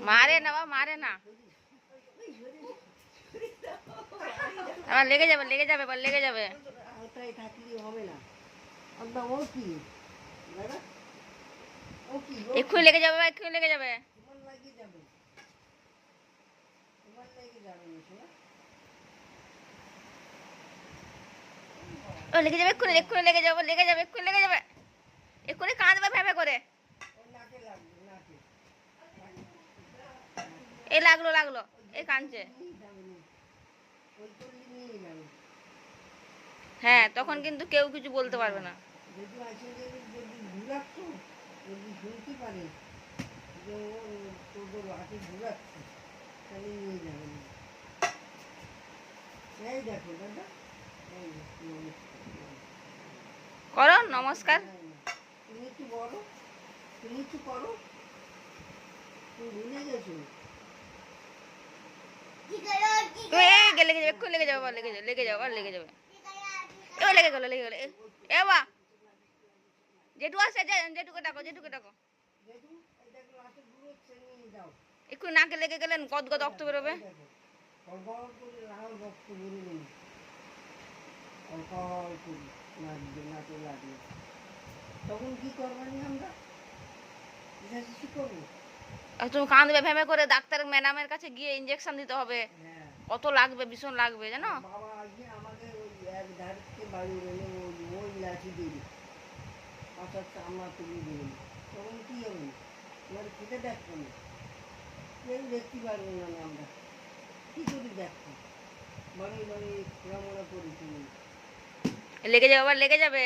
মারে না বাবা, মারে না, আবার লেগে যাবে, লেগে যাবে, আবার লেগে যাবে। এক্ষুনি লেগে যাবে, এক্ষুনি লেগে যাবে। ও লেগে যাবে, এক্ষুনি এক্ষুনি লেগে যাবে, লেগে যাবে, এক্ষুনি লেগে যাবে, এক্ষুনি কাঁদবে ভেবে করে। এই লাগলো লাগলো, এই কাঁদছে। হ্যাঁ, তখন কিন্তু কেউ কিছু বলতে পারবে না। করো নমস্কার। তুমি একটু বলো, তুমি একটু করো, তুমি ভুলে গেছো। লেগে যাবে, এক্ষুনি লেগে যাবে, লেগে যাবে, লেগে যাবে, লেগে যাবে। এবার লেগে গেল, লেগে গেল। এ বা জেঠু আসছে, জেঠুকে ডাকো, জেঠুকে ডাকো। এক্ষুনি নাকে লেগে গেলেন, গদ গদ রক্ত বেরোবে। তখন কি করবানি আমরা? কি করবো? তুমি কাঁদবে ভেবে করে, ডাক্তার ম্যাডামের কাছে গিয়ে ইঞ্জেকশন দিতে হবে। কত লাগবে, ভীষণ লাগবে জানো। বাবা আজকে আমাদের ওই এক ধারকে বাড়ি এনে ওই লাঠি দিবি, পাঁচার চামড়া তুলে দিবি, তখন কি হবে? এবার খেতে দেখবো না, কেউ দেখতে পারবো না। আমরা কি করে দেখবো? বাড়ি বাড়ি খোঁড়ামোড়া করি তুমি। লেগে যাবে, আবার লেগে যাবে।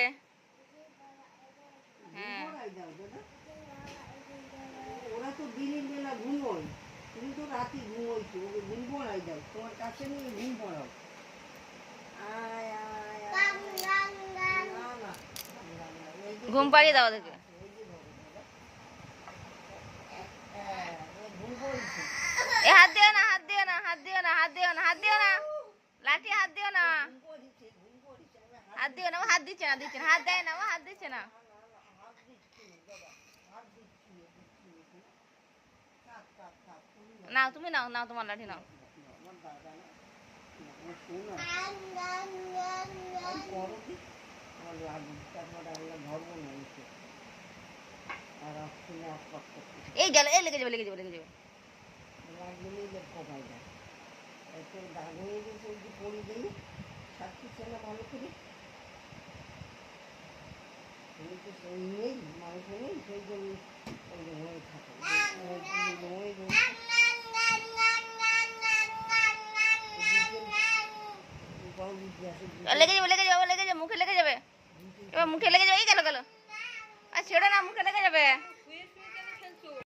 ওরা তো দিনের বেলা ঘুমোয়, তুমি তো রাতে ঘুমোইছো, ওকে ঘুম পড়াই দাও, তোমার কাছে নিয়ে ঘুম পড়াও। ঘুম পাড়িয়ে দাও ওদেরকে। এ হাত দিও না, হাত দিও না, হাত দিও না, হাত দিও না, হাত দিও না, লাঠি হাত দিও না, হাত দিও না। হাত দিচ্ছে না, দিচ্ছে না, হাত দেয় না, হাত দিচ্ছে না। নাও তুমি, নাও নাও, তোমার লাঠি নাও। এই গেল, এই লেগে যাবে, লেগে যাবে, লেগে যাবে। মাংস নেই, সেই জন্য হয়ে থাকে। লেগে যাবে, লেগে যাবে, লেগে যাবে, মুখে লেগে যাবে, এবার মুখে লেগে যাবে। এই গেল গেল, আর ছেড়ে না, মুখে লেগে যাবে।